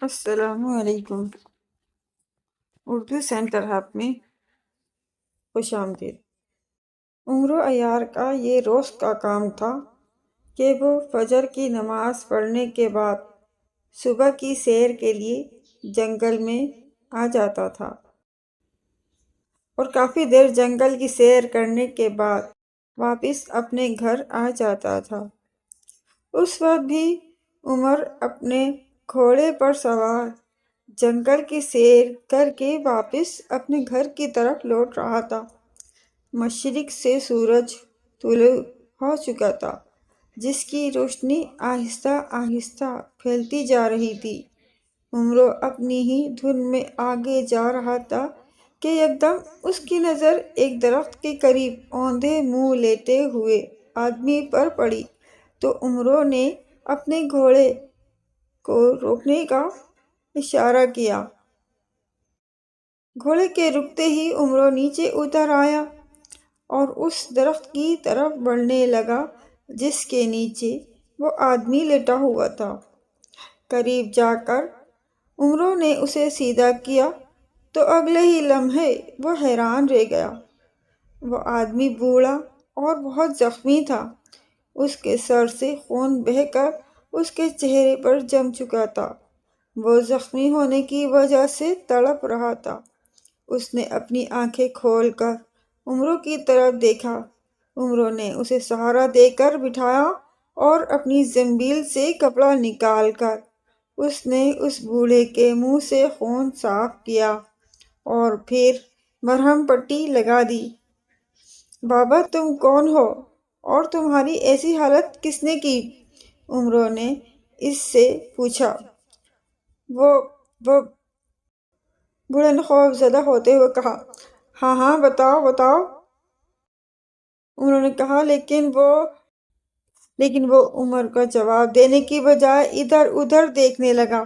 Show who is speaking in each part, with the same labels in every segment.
Speaker 1: السلام علیکم۔ Urdu centre hub میں خوش آمدید۔ عمر و عیار کا یہ روز کا کام تھا کہ وہ فجر کی نماز پڑھنے کے بعد صبح کی سیر کے لیے جنگل میں آ جاتا تھا اور کافی دیر جنگل کی سیر کرنے کے بعد واپس اپنے گھر آ جاتا تھا۔ اس وقت بھی عمر اپنے گھوڑے پر سوار جنگل کی سیر کر کے واپس اپنے گھر کی طرف لوٹ رہا تھا۔ مشرق سے سورج طلوع ہو چکا تھا، جس کی روشنی آہستہ آہستہ پھیلتی جا رہی تھی۔ عمر اپنی ہی دھن میں آگے جا رہا تھا کہ یکدم اس کی نظر ایک درخت کے قریب اوندھے منہ لیٹے ہوئے آدمی پر پڑی تو عمر نے اپنے گھوڑے کو روکنے کا اشارہ کیا۔ گھوڑے کے رکتے ہی عمر نیچے اتر آیا اور اس درخت کی طرف بڑھنے لگا جس کے نیچے وہ آدمی لیٹا ہوا تھا۔ قریب جا کر عمر نے اسے سیدھا کیا تو اگلے ہی لمحے وہ حیران رہ گیا۔ وہ آدمی بوڑھا اور بہت زخمی تھا۔ اس کے سر سے خون بہہ کر اس کے چہرے پر جم چکا تھا۔ وہ زخمی ہونے کی وجہ سے تڑپ رہا تھا۔ اس نے اپنی آنکھیں کھول کر عمر کی طرف دیکھا۔ عمر نے اسے سہارا دے کر بٹھایا اور اپنی زنبیل سے کپڑا نکال کر اس نے اس بوڑھے کے منہ سے خون صاف کیا اور پھر مرہم پٹی لگا دی۔ بابا تم کون ہو اور تمہاری ایسی حالت کس نے کی؟ عمر نے اس سے پوچھا۔ وہ بوڑھے نے خوف زدہ ہوتے ہوئے کہا، ہاں بتاؤ بتاؤ۔ عمر نے کہا لیکن وہ عمر کا جواب دینے کی بجائے ادھر ادھر دیکھنے لگا۔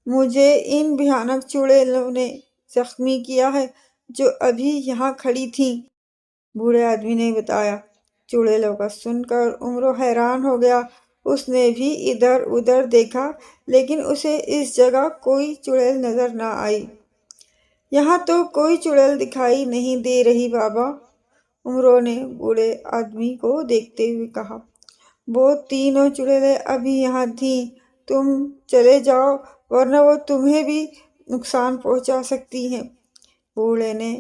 Speaker 1: مجھے ان بھیانک چڑیلوں نے زخمی کیا ہے جو ابھی یہاں کھڑی تھیں، بوڑھے آدمی نے بتایا۔ چڑیلوں کا سن کر عمر حیران ہو گیا۔ اس نے بھی ادھر ادھر دیکھا لیکن اسے اس جگہ کوئی چڑیل نظر نہ آئی۔ یہاں تو کوئی چڑیل دکھائی نہیں دے رہی بابا، عمر نے بوڑھے آدمی کو دیکھتے ہوئے کہا۔ وہ تینوں چڑیلیں ابھی یہاں تھیں، تم چلے جاؤ ورنہ وہ تمہیں بھی نقصان پہنچا سکتی ہیں، بوڑھے نے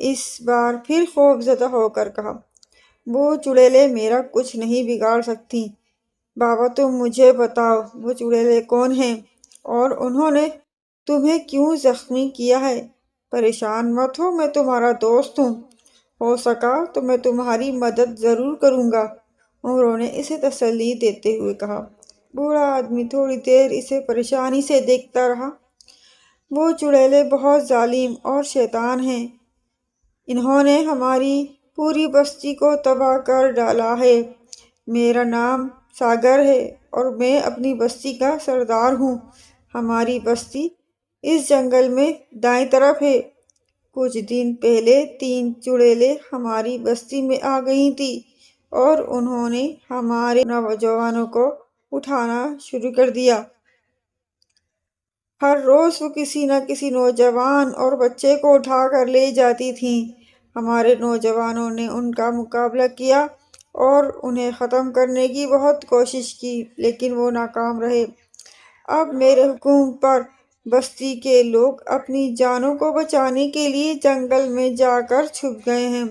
Speaker 1: اس بار پھر خوف زدہ ہو کر کہا۔ وہ چڑیلیں میرا کچھ نہیں بگاڑ سکتی، بابا تم مجھے بتاؤ وہ چڑیلیں کون ہیں اور انہوں نے تمہیں کیوں زخمی کیا ہے؟ پریشان مت ہو، میں تمہارا دوست ہوں، ہو سکا تو میں تمہاری مدد ضرور کروں گا، عمر نے اسے تسلی دیتے ہوئے کہا۔ بوڑھا آدمی تھوڑی دیر اسے پریشانی سے دیکھتا رہا۔ وہ چڑیلیں بہت ظالم اور شیطان ہیں، انہوں نے ہماری پوری بستی کو تباہ کر ڈالا ہے۔ میرا نام ساگر ہے اور میں اپنی بستی کا سردار ہوں۔ ہماری بستی اس جنگل میں دائیں طرف ہے۔ کچھ دن پہلے 3 چڑیلیں ہماری بستی میں آ گئی تھیں اور انہوں نے ہمارے نوجوانوں کو اٹھانا شروع کر دیا۔ ہر روز وہ کسی نہ کسی نوجوان اور بچے کو اٹھا کر لے جاتی تھیں۔ ہمارے نوجوانوں نے ان کا مقابلہ کیا اور انہیں ختم کرنے کی بہت کوشش کی لیکن وہ ناکام رہے۔ اب میرے حکم پر بستی کے لوگ اپنی جانوں کو بچانے کے لیے جنگل میں جا کر چھپ گئے ہیں۔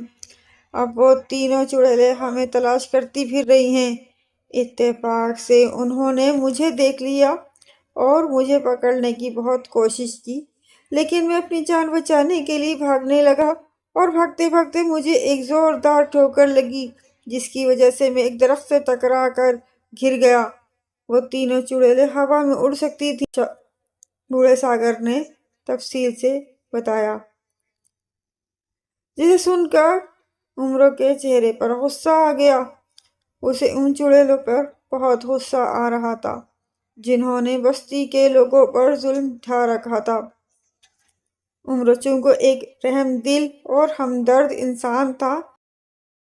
Speaker 1: اب وہ تینوں چڑیلیں ہمیں تلاش کرتی پھر رہی ہیں۔ اتفاق سے انہوں نے مجھے دیکھ لیا اور مجھے پکڑنے کی بہت کوشش کی لیکن میں اپنی جان بچانے کے لیے بھاگنے لگا اور بھاگتے بھاگتے مجھے ایک زوردار ٹھوکر لگی جس کی وجہ سے میں ایک درخت سے ٹکرا کر گر گیا۔ وہ تینوں چڑیلیں ہوا میں اڑ سکتی تھیں، بوڑھے ساگر نے تفصیل سے بتایا، جسے سن کر عمر کے چہرے پر غصہ آ گیا۔ اسے ان چڑیلوں پر بہت غصہ آ رہا تھا جنہوں نے بستی کے لوگوں پر ظلم ڈھا رکھا تھا۔ عمر چونکہ ایک رحم دل اور ہمدرد انسان تھا،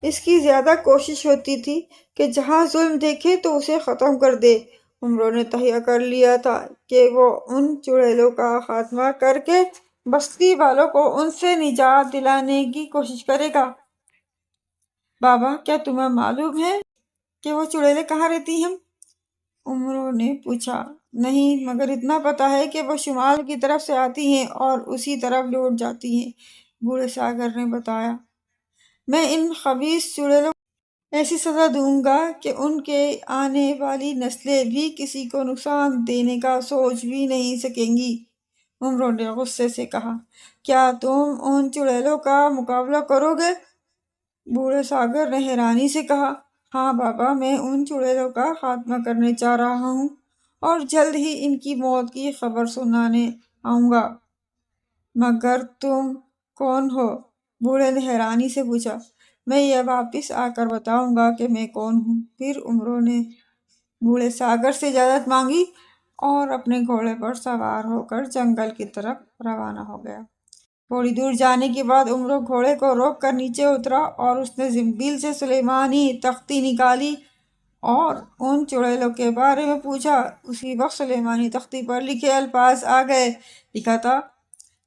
Speaker 1: اس کی زیادہ کوشش ہوتی تھی کہ جہاں ظلم دیکھے تو اسے ختم کر دے۔ عمر نے تہیہ کر لیا تھا کہ وہ ان چڑیلوں کا خاتمہ کر کے بستی والوں کو ان سے نجات دلانے کی کوشش کرے گا۔ بابا، کیا تمہیں معلوم ہے کہ وہ چڑیلیں کہاں رہتی ہیں؟ امرو نے پوچھا۔ نہیں، مگر اتنا پتا ہے کہ وہ شمال کی طرف سے آتی ہیں اور اسی طرف لوٹ جاتی ہیں، بوڑھے ساگر نے بتایا۔ میں ان خبیث چڑیلوں کو ایسی سزا دوں گا کہ ان کے آنے والی نسلیں بھی کسی کو نقصان دینے کا سوچ بھی نہیں سکیں گی۔ امرو نے غصے سے کہا۔ کیا تم ان چڑیلوں کا مقابلہ کرو گے؟ بوڑھے ساگر نے حیرانی سے کہا۔ ہاں بابا، میں ان چڑیلوں کا خاتمہ کرنے جا رہا ہوں اور جلد ہی ان کی موت کی خبر سنانے آؤں گا۔ مگر تم کون ہو؟ بوڑھے نے حیرانی سے پوچھا۔ میں یہ واپس آ کر بتاؤں گا کہ میں کون ہوں۔ پھر امرو نے بوڑھے ساگر سے اجازت مانگی اور اپنے گھوڑے پر سوار ہو کر جنگل کی طرف روانہ ہو گیا۔ تھوڑی دور جانے کے بعد امرو گھوڑے کو روک کر نیچے اترا اور اس نے زنبیل سے سلیمانی تختی نکالی اور ان چڑیلوں کے بارے میں پوچھا۔ اسی وقت سلیمانی تختی پر لکھے الفاظ آ گئے۔ لکھا تھا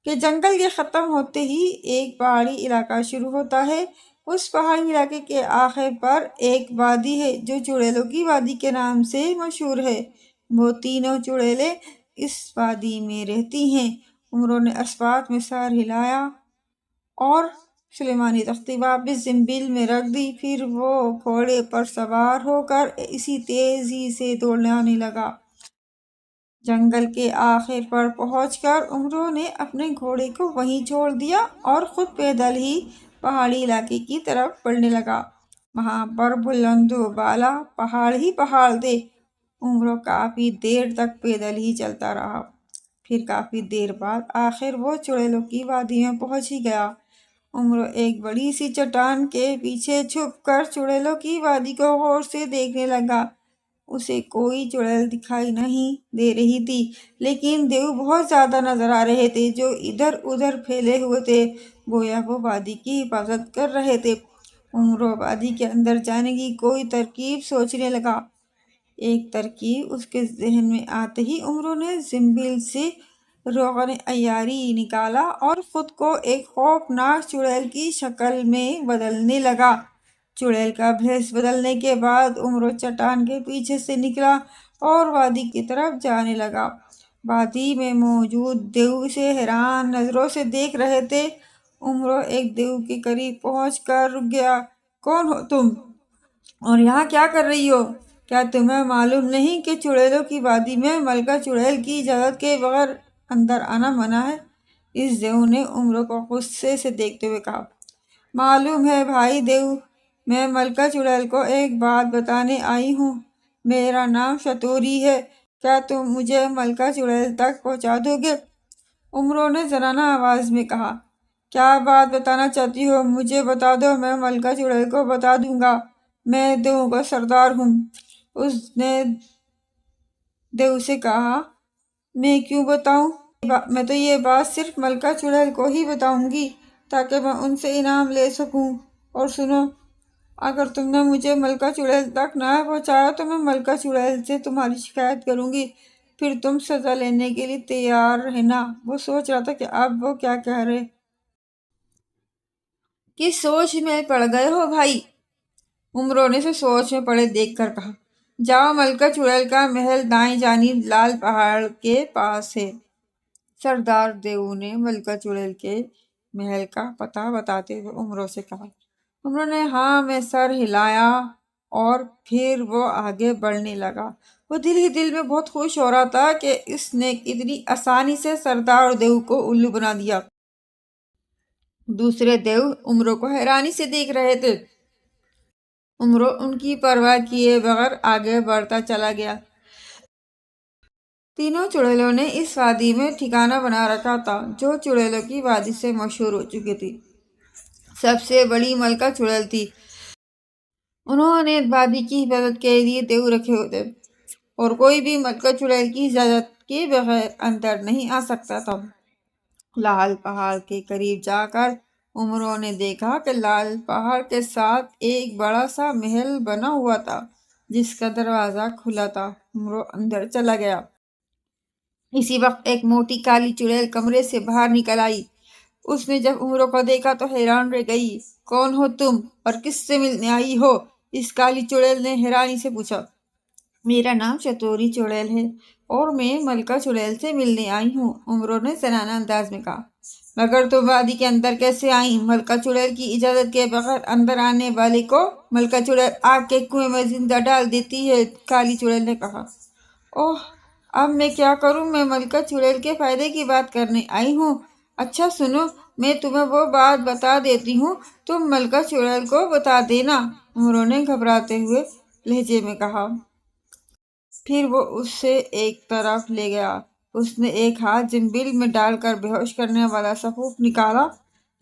Speaker 1: کہ جنگل کے ختم ہوتے ہی ایک پہاڑی علاقہ شروع ہوتا ہے۔ اس پہاڑی علاقے کے آخر پر ایک وادی ہے جو چڑیلوں کی وادی کے نام سے مشہور ہے۔ وہ تینوں چڑیلیں اس وادی میں رہتی ہیں۔ امرو نے اسبات میں سر ہلایا اور سلیمانی تختی واپس زنبیل میں رکھ دی۔ پھر وہ گھوڑے پر سوار ہو کر اسی تیزی سے دوڑنے لگا۔ جنگل کے آخر پر پہنچ کر امرو نے اپنے گھوڑے کو وہیں چھوڑ دیا اور خود پیدل ہی پہاڑی علاقے کی طرف بڑھنے لگا۔ وہاں پر بلند و بالا پہاڑ ہی پہاڑ تھے۔ امرو کافی دیر تک پیدل ہی چلتا رہا۔ پھر کافی دیر بعد آخر وہ چڑیلوں کی وادی میں پہنچ ہی گیا۔ امرو ایک بڑی سی چٹان کے پیچھے چھپ کر چڑیلوں کی وادی کو غور سے دیکھنے لگا۔ اسے کوئی چڑیل دکھائی نہیں دے رہی تھی، لیکن دیو بہت زیادہ نظر آ رہے تھے جو ادھر ادھر پھیلے ہوئے تھے، گویا وہ وادی کی حفاظت کر رہے تھے۔ امرو وادی کے اندر جانے کی کوئی ترکیب سوچنے لگا۔ ایک ترکیب اس کے ذہن میں آتے ہی امرو نے زنبیل سے روغن عیاری نکالا اور خود کو ایک خوفناک چڑیل کی شکل میں بدلنے لگا۔ چڑیل کا بھیس بدلنے کے بعد امرو چٹان کے پیچھے سے نکلا اور وادی کی طرف جانے لگا۔ وادی میں موجود دیو اسے حیران نظروں سے دیکھ رہے تھے۔ امرو ایک دیو کے قریب پہنچ کر رک گیا۔ کون ہو تم اور یہاں کیا کر رہی ہو؟ کیا تمہیں معلوم نہیں کہ چڑیلوں کی وادی میں ملکہ چڑیل کی اجازت کے بغیر اندر آنا منع ہے؟ اس دیو نے امرو کو غصے سے دیکھتے ہوئے کہا۔ معلوم ہے بھائی دیو، میں ملکہ چڑیل کو ایک بات بتانے آئی ہوں۔ میرا نام شتوری ہے۔ کیا تم مجھے ملکہ چڑیل تک پہنچا دو گے؟ امرو نے زنانہ آواز میں کہا۔ کیا بات بتانا چاہتی ہو؟ مجھے بتا دو، میں ملکہ چڑیل کو بتا دوں گا۔ میں دیو کا سردار ہوں۔ اس نے دیو سے کہا۔ میں کیوں بتاؤں؟ میں تو یہ بات صرف ملکہ چڑیل کو ہی بتاؤں گی تاکہ میں ان سے انعام لے سکوں۔ اور سنو، اگر تم نے مجھے ملکہ چڑیل تک نہ پہنچایا تو میں ملکہ چڑیل سے تمہاری شکایت کروں گی۔ پھر تم سزا لینے کے لیے تیار رہنا۔ وہ سوچ رہا تھا کہ اب وہ کیا کہہ رہے۔ کس سوچ میں پڑ گئے ہو بھائی؟ امرو نے اسے سوچ میں پڑے دیکھ کر کہا۔ جاؤ، ملکہ چڑیل کا محل دائیں جانب لال پہاڑ کے پاس ہے۔ سردار دیو نے ملکہ چڑیل کے محل کا پتہ بتاتے ہوئے امرو سے کہا۔ امرو نے ہاں میں سر ہلایا اور پھر وہ آگے بڑھنے لگا۔ وہ دل ہی دل میں بہت خوش ہو رہا تھا کہ اس نے اتنی آسانی سے سردار دیو کو الو بنا دیا۔ دوسرے دیو امرو کو حیرانی سے دیکھ رہے تھے۔ امرو ان کی پرواہ کیے بغیر آگے بڑھتا چلا گیا۔ تینوں چڑیلوں نے اس وادی میں ٹھکانہ بنا رکھا تھا جو چڑیلوں کی وادی سے مشہور ہو چکی تھی۔ سب سے بڑی ملکہ چڑیل تھی۔ انہوں نے وادی کی حفاظت کے لیے دیو رکھے ہوئے تھے اور کوئی بھی ملکہ چڑیل کی اجازت کے بغیر اندر نہیں آ سکتا تھا۔ لال پہاڑ کے قریب جا کر امرو نے دیکھا کہ لال پہاڑ کے ساتھ ایک بڑا سا محل بنا ہوا تھا جس کا دروازہ کھلا تھا۔ امرو اندر چلا گیا۔ اسی وقت ایک موٹی کالی چڑیل کمرے سے باہر نکل آئی۔ اس نے جب عمروں کو دیکھا تو حیران رہ گئی۔ کون ہو تم اور کس سے ملنے آئی ہو؟ اس کالی چڑیل نے حیرانی سے پوچھا۔ میرا نام چتوری چڑیل ہے اور میں ملکہ چڑیل سے ملنے آئی ہوں، عمروں نے زنانہ انداز میں کہا۔ مگر تم وادی کے اندر کیسے آئیں؟ ملکہ چڑیل کی اجازت کے بغیر اندر آنے والے کو ملکہ چڑیل آگ کے کنویں میں زندہ ڈال دیتی ہے، کالی چڑیل نے کہا۔ اوہ، اب میں کیا کروں؟ میں ملکہ چڑیل کے فائدے کی بات کرنے آئی ہوں۔ اچھا سنو، میں تمہیں وہ بات بتا دیتی ہوں، تم ملکہ چڑیل کو بتا دینا، عمروں نے گھبراتے ہوئے لہجے میں کہا۔ پھر وہ اسے ایک طرف لے گیا۔ اس نے ایک ہاتھ زنبیل میں ڈال کر بے ہوش کرنے والا سفوف نکالا۔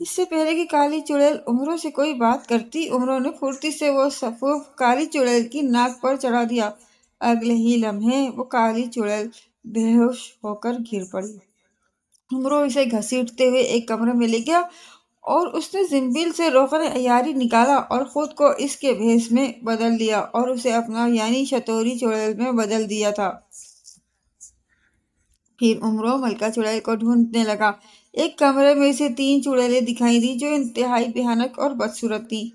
Speaker 1: اس سے پہلے کہ کالی چڑیل عمروں سے کوئی بات کرتی، عمروں نے پھرتی سے وہ سفوف کالی چڑیل کی ناک پر چڑھا دیا۔ اگلے ہی لمحے وہ کالی چڑیل بے ہوش ہو کر گر پڑی۔ عمروں اسے گھسیٹتے ہوئے ایک کمرے میں لے گیا اور اس نے زنبیل سے روغن عیاری نکالا اور خود کو اس کے بھیس میں بدل دیا اور اسے اپنا یعنی چتوری چڑیل میں بدل دیا تھا۔ پھر عمروں ملکہ چڑیل کو ڈھونڈنے لگا۔ ایک کمرے میں اسے 3 چڑیلیں دکھائی دیں جو انتہائی بھیانک اور بدصورت تھیں۔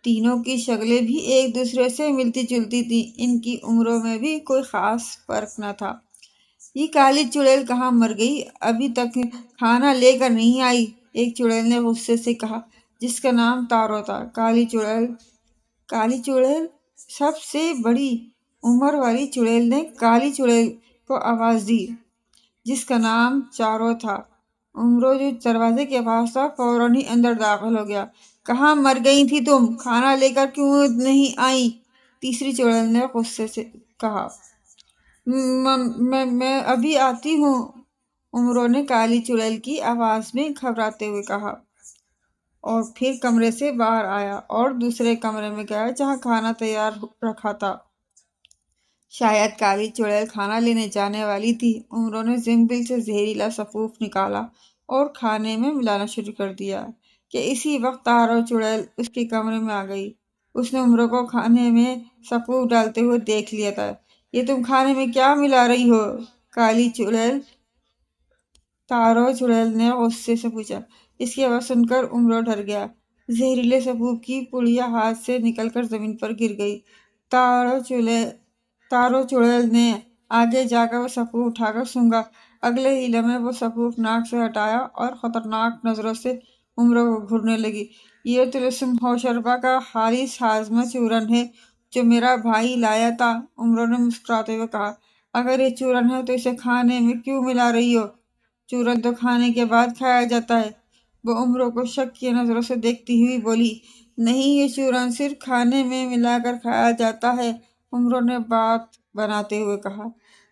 Speaker 1: تینوں کی شکلیں بھی ایک دوسرے سے ملتی جلتی تھیں۔ ان کی عمروں میں بھی کوئی خاص فرق نہ تھا۔ یہ کالی چڑیل کہاں مر گئی؟ ابھی تک کھانا لے کر نہیں آئی، ایک چڑیل نے غصے سے کہا جس کا نام تارو تھا۔ کالی چڑیل سب سے بڑی عمر والی چڑیل نے کالی چڑیل کو آواز دی جس کا نام چارو تھا۔ عمروں جو دروازے کے پاس تھا فوراً ہی اندر داخل ہو گیا۔ کہاں مر گئی تھی تم؟ کھانا لے کر کیوں نہیں آئی؟ تیسری چڑیل نے غصے سے کہا۔ میں ابھی آتی ہوں، عمروں نے کالی چڑیل کی آواز میں گھبراتے ہوئے کہا اور پھر کمرے سے باہر آیا اور دوسرے کمرے میں گیا جہاں کھانا تیار رکھا تھا۔ شاید کالی چڑیل کھانا لینے جانے والی تھی۔ عمروں نے زنبیل سے زہریلا سفوف نکالا اور کھانے میں ملانا شروع کر دیا کہ اسی وقت تارو چڑیل اس کے کمرے میں آ گئی۔ اس نے عمروں کو کھانے میں سفوف ڈالتے ہوئے دیکھ لیا تھا۔ یہ تم کھانے میں کیا ملا رہی ہو؟ تارو چڑیل نے غصے سے پوچھا۔ اس کی آواز سن کر عمروں ڈر گیا۔ زہریلے سفوف کی پڑیا ہاتھ سے نکل کر زمین پر گر گئی۔ تارو چڑیل نے آگے جا کر وہ سفوف اٹھا کر سونگھا۔ اگلے ہی لمحے وہ سفوف ناک سے ہٹایا اور خطرناک نظروں سے عمروں کو گھورنے لگی۔ یہ طلسم ہوشربا کا خالص ہاضمہ چورن ہے جو میرا بھائی لایا تھا، عمروں نے مسکراتے ہوئے کہا۔ اگر یہ چورن ہے تو اسے کھانے میں کیوں ملا رہی ہو؟ چورن تو کھانے کے بعد کھایا جاتا ہے، وہ عمروں کو شک کی نظروں سے دیکھتی ہوئی بولی۔ نہیں، یہ چورن صرف کھانے میں ملا کر کھایا جاتا ہے، عمروں نے بات بناتے ہوئے کہا۔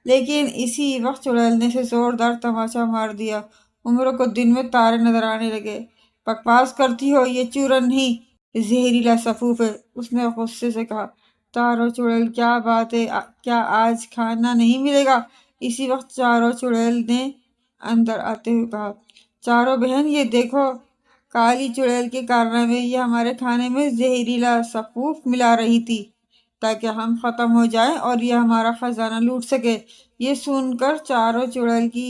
Speaker 1: لیکن اسی وقت چڑیل نے اسے زوردار تماچا مار دیا۔ عمروں کو دن میں تارے نظر آنے لگے۔ بکواس کرتی ہو، یہ چورن نہیں، زہریلا سفوف ہے، اس نے غصے سے کہا۔ تارو چڑیل، کیا بات ہے؟ کیا آج کھانا نہیں ملے گا؟ اسی وقت چارو چڑیل نے اندر آتے ہوئے کہا۔ چارو بہن، یہ دیکھو کالی چڑیل کے کارنامے، یہ ہمارے کھانے میں زہریلا سفوف ملا رہی تھی تاکہ ہم ختم ہو جائیں اور یہ ہمارا خزانہ لوٹ سکے۔ یہ سن کر چارو چڑیل کی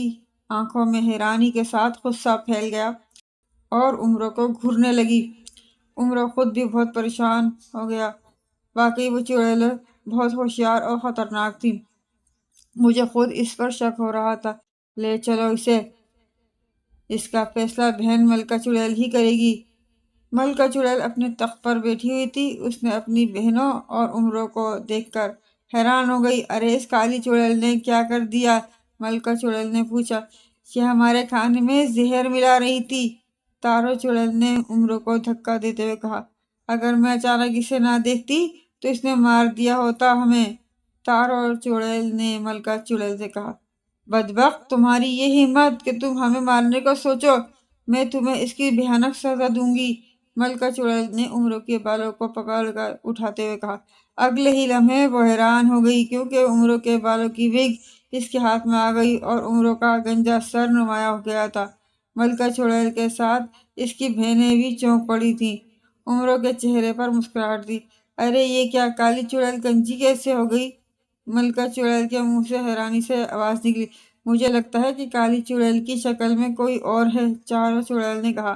Speaker 1: آنکھوں میں حیرانی کے ساتھ غصہ پھیل گیا اور عمروں کو گھورنے لگی۔ عمروں خود بھی بہت پریشان ہو گیا۔ واقعی وہ چڑیل بہت ہوشیار اور خطرناک تھی۔ مجھے خود اس پر شک ہو رہا تھا۔ لے چلو اسے، اس کا فیصلہ بہن ملکہ چڑیل ہی کرے گی۔ ملکہ چڑیل اپنے تخت پر بیٹھی ہوئی تھی۔ اس نے اپنی بہنوں اور عمروں کو دیکھ کر حیران ہو گئی۔ ارے، اس کالی چڑیل نے کیا کر دیا؟ ملکہ چڑیل نے پوچھا۔ یہ ہمارے کھانے میں زہر ملا رہی تھی، تارو چڑیل نے عمروں کو دھکا دیتے ہوئے کہا۔ اگر میں اچانک اسے نہ دیکھتی تو اس نے مار دیا ہوتا ہمیں، تارو چڑیل نے ملکہ چڑیل سے کہا۔ بدبخت، تمہاری یہ ہمت کہ تم ہمیں مارنے کو سوچو، میں تمہیں اس کی بھیانک سزا دوں گی، ملکہ چڑیل نے عمروں کے بالوں کو پکڑ کر اٹھاتے ہوئے کہا۔ اگلے ہی لمحے وہ حیران ہو گئی کیونکہ عمروں کے بالوں کی وگ اس کے ہاتھ میں آ گئی اور عمروں کا گنجا سر نمایاں ہو گیا تھا۔ ملکہ چڑیل کے ساتھ اس کی بہنیں بھی چونک پڑی تھیں۔ عمروں کے چہرے پر مسکراہٹ تھی۔ ارے، یہ کیا؟ کالی چڑیل گنجی کیسے ہو گئی؟ ملکہ چڑیل کے منہ سے حیرانی سے آواز نکلی، مجھے لگتا ہے کہ کالی چڑیل کی شکل میں کوئی اور ہے۔ چاروں چڑیل نے کہا،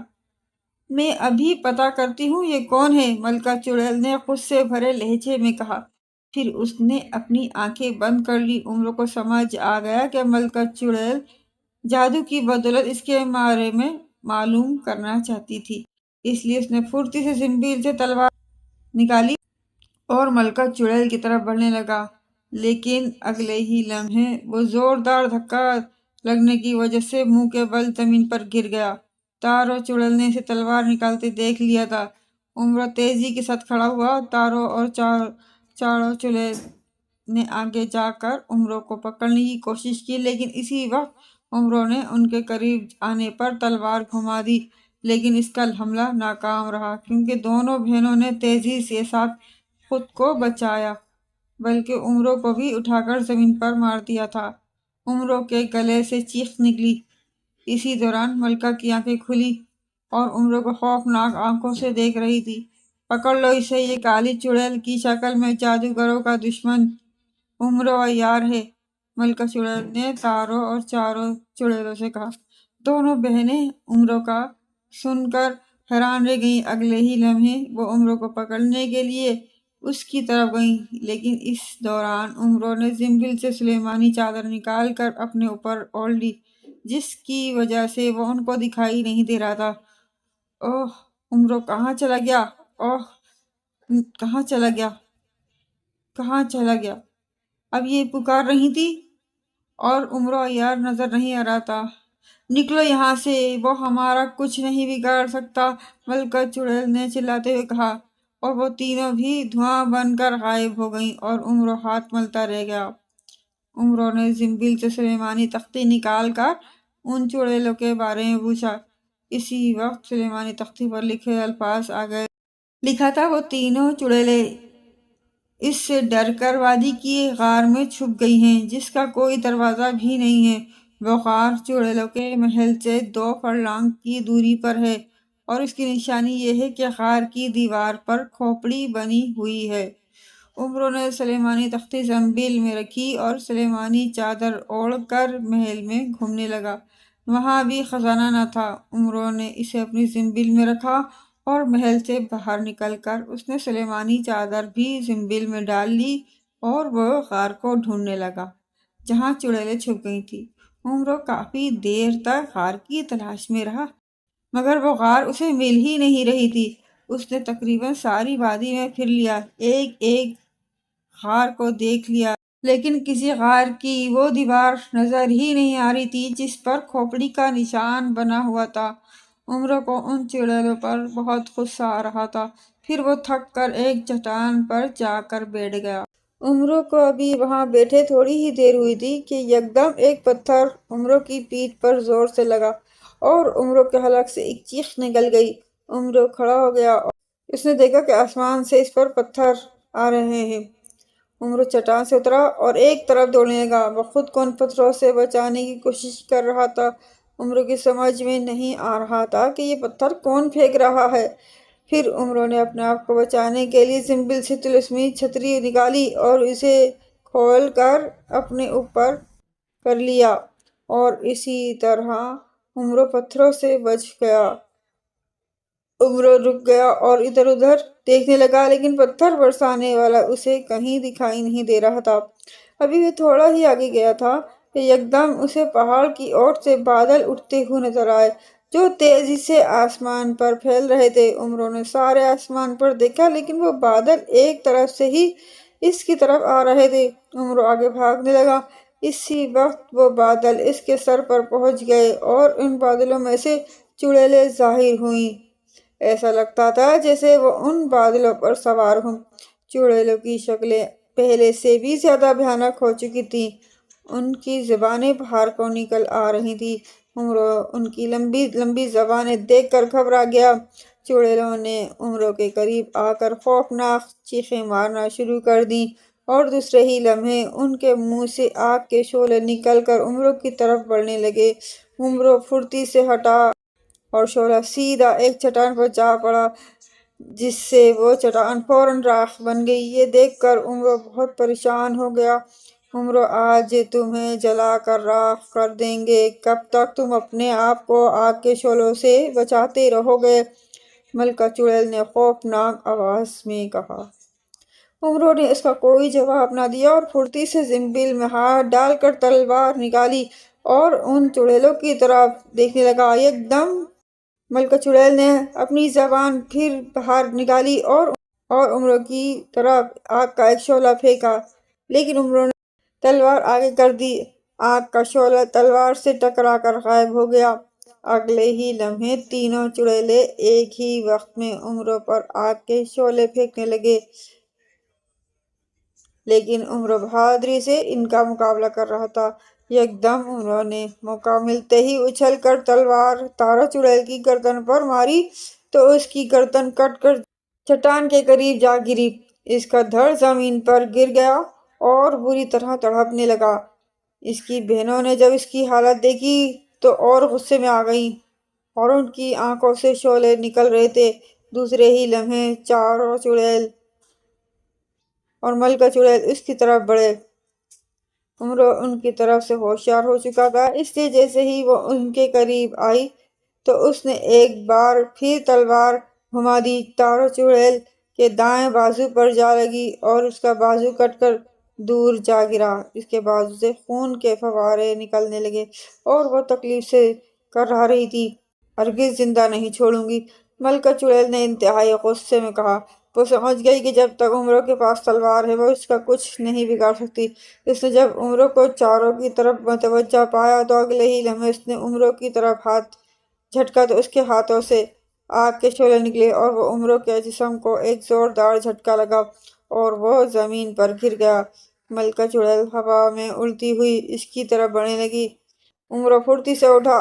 Speaker 1: میں ابھی پتہ کرتی ہوں یہ کون ہے، ملکہ چڑیل نے غصے بھرے لہجے میں کہا۔ پھر اس نے اپنی آنکھیں بند کر لی۔ عمرو کو سمجھ آ گیا کہ ملکہ چڑیل جادو کی بدولت اس کے بارے میں معلوم کرنا چاہتی تھی، اس لیے اس نے پھرتی سے زنبیل سے تلوار نکالی اور ملکہ چڑیل کی طرف بڑھنے لگا، لیکن اگلے ہی لمحے وہ زوردار دھکا لگنے کی وجہ سے منہ کے بل زمین پر گر گیا۔ تارو چڑیل نے اسے تلوار نکالتے دیکھ لیا تھا۔ عمرو تیزی کے ساتھ کھڑا ہوا۔ تارو اور چاروں چڑیل نے آگے جا کر عمرو کو پکڑنے کی کوشش کی، لیکن اسی وقت عمرو نے ان کے قریب آنے پر تلوار گھما دی، لیکن اس کا حملہ ناکام رہا کیونکہ دونوں بہنوں نے تیزی کے ساتھ خود کو بچایا، بلکہ عمرو کو بھی اٹھا کر زمین پر مار دیا تھا۔ عمرو کے گلے سے چیخ نکلی۔ اسی دوران ملکہ کی آنکھیں کھلی اور عمرو کو خوفناک آنکھوں سے دیکھ رہی تھی۔ پکڑ لو اسے، یہ کالی چڑیل کی شکل میں جادوگروں کا دشمن عمرو عیار ہے، ملکہ چڑیل نے تارو اور چاروں چڑیلوں سے کہا۔ دونوں بہنیں عمرو کا سن کر حیران رہ گئیں۔ اگلے ہی لمحے وہ عمرو کو پکڑنے کے لیے اس کی طرف گئیں، لیکن اس دوران عمرو نے زنبیل سے سلیمانی چادر نکال کر اپنے اوپر اوڑھ لی، جس کی وجہ سے وہ ان کو دکھائی نہیں دے رہا تھا۔ اوہ، عمرو کہاں چلا گیا؟ اوہ، کہاں چلا گیا؟ کہاں چلا گیا؟ اب یہ پکار رہی تھی اور عمرو عیار نظر نہیں آ رہا تھا۔ نکلو یہاں سے، وہ ہمارا کچھ نہیں بگاڑ سکتا، ملکہ چڑیل نے چلاتے ہوئے کہا، اور وہ تینوں بھی دھواں بن کر غائب ہو گئیں اور عمرو ہاتھ ملتا رہ گیا۔ عمرو نے زنبیل سے سلیمانی تختی نکال کر ان چڑیلوں کے بارے میں پوچھا۔ اسی وقت سلیمانی تختی پر لکھے الفاظ آ گئے۔ لکھا تھا، وہ تینوں چڑیلیں اس سے ڈر کر وادی کی غار میں چھپ گئی ہیں، جس کا کوئی دروازہ بھی نہیں ہے۔ وہ غار چڑیلوں کے محل سے 2 فرلانگ کی دوری پر ہے، اور اس کی نشانی یہ ہے کہ غار کی دیوار پر کھوپڑی بنی ہوئی ہے۔ عمرو نے سلیمانی تختی زنبیل میں رکھی اور سلیمانی چادر اوڑھ کر محل میں گھومنے لگا۔ وہاں بھی خزانہ نہ تھا۔ عمرو نے اسے اپنی زنبیل میں رکھا اور محل سے باہر نکل کر اس نے سلیمانی چادر بھی زنبیل میں ڈال لی اور وہ غار کو ڈھونڈنے لگا جہاں چڑیلیں چھپ گئی تھیں۔ عمرو کافی دیر تک غار کی تلاش میں رہا، مگر وہ غار اسے مل ہی نہیں رہی تھی۔ اس نے تقریباً ساری وادی میں پھر لیا، ایک غار کو دیکھ لیا، لیکن کسی غار کی وہ دیوار نظر ہی نہیں آ رہی تھی جس پر کھوپڑی کا نشان بنا ہوا تھا۔ عمرو کو ان چڑیلوں پر بہت غصہ آ رہا تھا۔ پھر وہ تھک کر ایک چٹان پر جا کر بیٹھ گیا۔ عمرو کو ابھی وہاں بیٹھے تھوڑی ہی دیر ہوئی تھی کہ یکدم ایک پتھر عمرو کی پیٹھ پر زور سے لگا اور عمرو کے حلق سے ایک چیخ نکل گئی۔ عمرو کھڑا ہو گیا اور اس نے دیکھا کہ آسمان سے اس پر پتھر آ رہے ہیں۔ عمرو چٹان سے اترا اور ایک طرف دوڑنے لگا۔ وہ خود کو ان پتھروں سے بچانے کی کوشش کر رہا تھا۔ عمرو کی سمجھ میں نہیں آ رہا تھا کہ یہ پتھر کون پھینک رہا ہے۔ پھر عمرو نے اپنے آپ کو بچانے کے لیے زنبیل سے طلسمی چھتری نکالی اور اسے کھول کر اپنے اوپر کر لیا، اور اسی طرح عمرو پتھروں سے بچ گیا۔ عمرو رک گیا اور ادھر ادھر دیکھنے لگا، لیکن پتھر برسانے والا اسے کہیں دکھائی نہیں دے رہا تھا۔ ابھی وہ تھوڑا ہی آگے گیا تھا کہ یکدم اسے پہاڑ کی اوٹ سے بادل اٹھتے ہوئے نظر آئے جو تیزی سے آسمان پر پھیل رہے تھے۔ عمرو نے سارے آسمان پر دیکھا، لیکن وہ بادل ایک طرف سے ہی اس کی طرف آ رہے تھے۔ عمرو آگے بھاگنے لگا۔ اسی وقت وہ بادل اس کے سر پر پہنچ گئے اور ان بادلوں میں سے چڑیلیں ظاہر ہوئیں۔ ایسا لگتا تھا جیسے وہ ان بادلوں پر سوار ہوں۔ چڑیلوں کی شکلیں پہلے سے بھی زیادہ بھیانک ہو چکی تھیں۔ ان کی زبانیں باہر کو نکل آ رہی تھیں۔ عمرو ان کی لمبی لمبی زبانیں دیکھ کر گھبرا گیا۔ چڑیلوں نے عمرو کے قریب آ کر خوفناک چیخیں مارنا شروع کر دیں اور دوسرے ہی لمحے ان کے منہ سے آگ کے شعلے نکل کر عمرو کی طرف بڑھنے لگے۔ عمرو پھرتی سے ہٹا اور شعلہ سیدھا ایک چٹان پر جا پڑا۔ جس سے وہ چٹان فوراً راکھ بن گئی۔ یہ دیکھ کر عمرو بہت پریشان ہو گیا۔ عمرو، آج تمہیں جلا کر راکھ کر دیں گے، کب تک تم اپنے آپ کو آگ کے شعلوں سے بچاتے رہو گے؟ ملکہ چڑیل نے خوفناک آواز میں کہا۔ عمرو نے اس کا کوئی جواب نہ دیا اور پھرتی سے زنبیل میں ہاتھ ڈال کر تلوار نکالی اور ان چڑیلوں کی طرف دیکھنے لگا۔ یک دم ملکہ چڑیل نے اپنی زبان پھر باہر نکالی اور عمرو کی طرف آگ کا ایک شعلہ پھینکا، لیکن عمرو نے تلوار آگے کر دی۔ آگ کا شعلہ تلوار سے ٹکرا کر غائب ہو گیا۔ اگلے ہی لمحے تینوں چڑیلیں ایک ہی وقت میں عمرو پر آگ کے شعلے پھینکنے لگے، لیکن عمرو بہادری سے ان کا مقابلہ کر رہا تھا۔ یک دم عمرو نے موقع ملتے ہی اچھل کر تلوار تارو چڑیل کی گردن پر ماری تو اس کی گردن کٹ کر چٹان کے قریب جا گری۔ اس کا دھڑ زمین پر گر گیا اور بری طرح تڑپنے لگا۔ اس کی بہنوں نے جب اس کی حالت دیکھی تو اور غصے میں آ گئیں اور ان کی آنکھوں سے شعلے نکل رہے تھے۔ دوسرے ہی لمحے چاروں چڑیل اور ملکہ چڑیل اس کی طرف بڑھے۔ عمرو ان کی طرف سے ہوشیار ہو چکا تھا، اس لیے جیسے ہی وہ ان کے قریب آئی تو اس نے ایک بار پھر تلوار گھما دی۔ تارو چڑیل کے دائیں بازو پر جا لگی اور اس کا بازو کٹ کر دور جا گرا۔ اس کے بازو سے خون کے فوارے نکلنے لگے اور وہ تکلیف سے کرا رہی تھی۔ ہرگز زندہ نہیں چھوڑوں گی، ملکہ چڑیل نے انتہائی غصے میں کہا۔ وہ سمجھ گئی کہ جب تک عمرو کے پاس تلوار ہے وہ اس کا کچھ نہیں بگاڑ سکتی۔ اس نے جب عمرو کو چاروں کی طرف متوجہ پایا تو اگلے ہی لمحے اس نے عمرو کی طرف ہاتھ جھٹکا تو اس کے ہاتھوں سے آگ کے شعلے نکلے اور وہ عمرو کے جسم کو ایک زوردار جھٹکا لگا اور وہ زمین پر گر گیا۔ ملکہ چڑیل ہوا میں اڑتی ہوئی اس کی طرف بڑھنے لگی۔ عمرو پھرتی سے اٹھا۔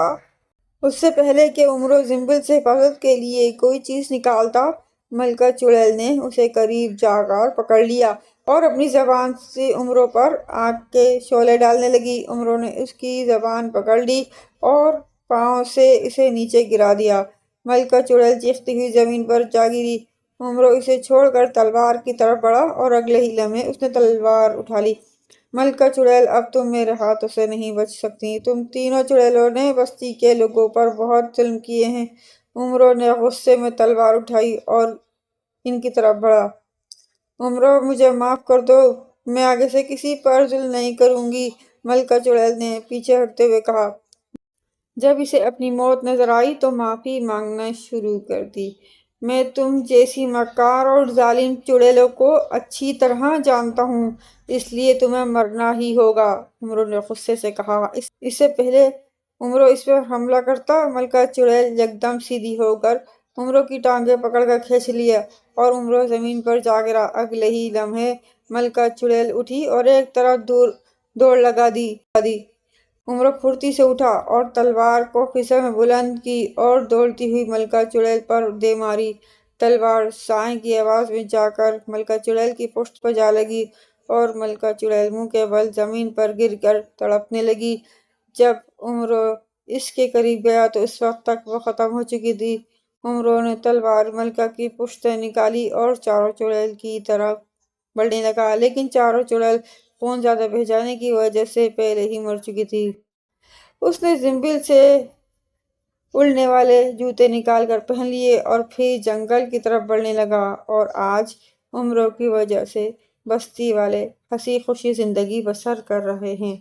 Speaker 1: اس سے پہلے کہ عمرو زنبیل سے حفاظت کے لیے کوئی چیز نکالتا، ملکہ چڑیل نے اسے قریب جا کر پکڑ لیا اور اپنی زبان سے عمرو پر آگ کے شعلے ڈالنے لگی۔ عمرو نے اس کی زبان پکڑ لی اور پاؤں سے اسے نیچے گرا دیا۔ ملکہ چڑیل چیختی ہوئی زمین پر جا گری۔ عمرو اسے چھوڑ کر تلوار کی طرف بڑھا اور اگلے ہی لمحے اس نے تلوار اٹھا لی۔ ملکہ چڑیل، اب تم میرے ہاتھوں سے نہیں بچ سکتی، تم تینوں چڑیلوں نے بستی کے لوگوں پر بہت ظلم کیے ہیں۔ عمرو نے غصے میں تلوار اٹھائی اور ان کی طرف بڑھا۔ عمرو، مجھے معاف کر دو، میں آگے سے کسی پر ظلم نہیں کروں گی، ملکہ چڑیل نے پیچھے ہٹتے ہوئے کہا۔ جب اسے اپنی موت نظر آئی تو معافی مانگنا شروع کر دی۔ میں تم جیسی مکار اور ظالم چڑیلوں کو اچھی طرح جانتا ہوں، اس لیے تمہیں مرنا ہی ہوگا، عمرو نے غصے سے کہا۔ اس سے پہلے عمرو اس پر حملہ کرتا، ملکہ چڑیل یک دم سیدھی ہو کر عمرو کی ٹانگیں پکڑ کر کھینچ لیا اور عمرو زمین پر جا گرا۔ اگلے ہی لمحے ملکہ چڑیل اٹھی اور ایک طرف دوڑ لگا دی۔ عمرو پھرتی سے اٹھا اور تلوار کو فضا میں بلند کی اور دوڑتی ہوئی ملکہ چڑیل پر دے ماری۔ تلوار سائیں کی آواز میں جا کر ملکہ چڑیل کی پشت پر جا لگی اور ملکہ چڑیل منہ کے بل زمین پر گر کر تڑپنے لگی۔ جب عمرو اس کے قریب گیا تو اس وقت تک وہ ختم ہو چکی تھی۔ عمرو نے تلوار ملکہ کی پشت سے نکالی اور چاروں چڑیل کی طرف بڑھنے لگا، لیکن چاروں چڑیل خون زیادہ بہہ جانے کی وجہ سے پہلے ہی مر چکی تھی۔ اس نے زنبیل سے اڑنے والے جوتے نکال کر پہن لیے اور پھر جنگل کی طرف بڑھنے لگا، اور آج عمرو کی وجہ سے بستی والے ہنسی خوشی زندگی بسر کر رہے ہیں۔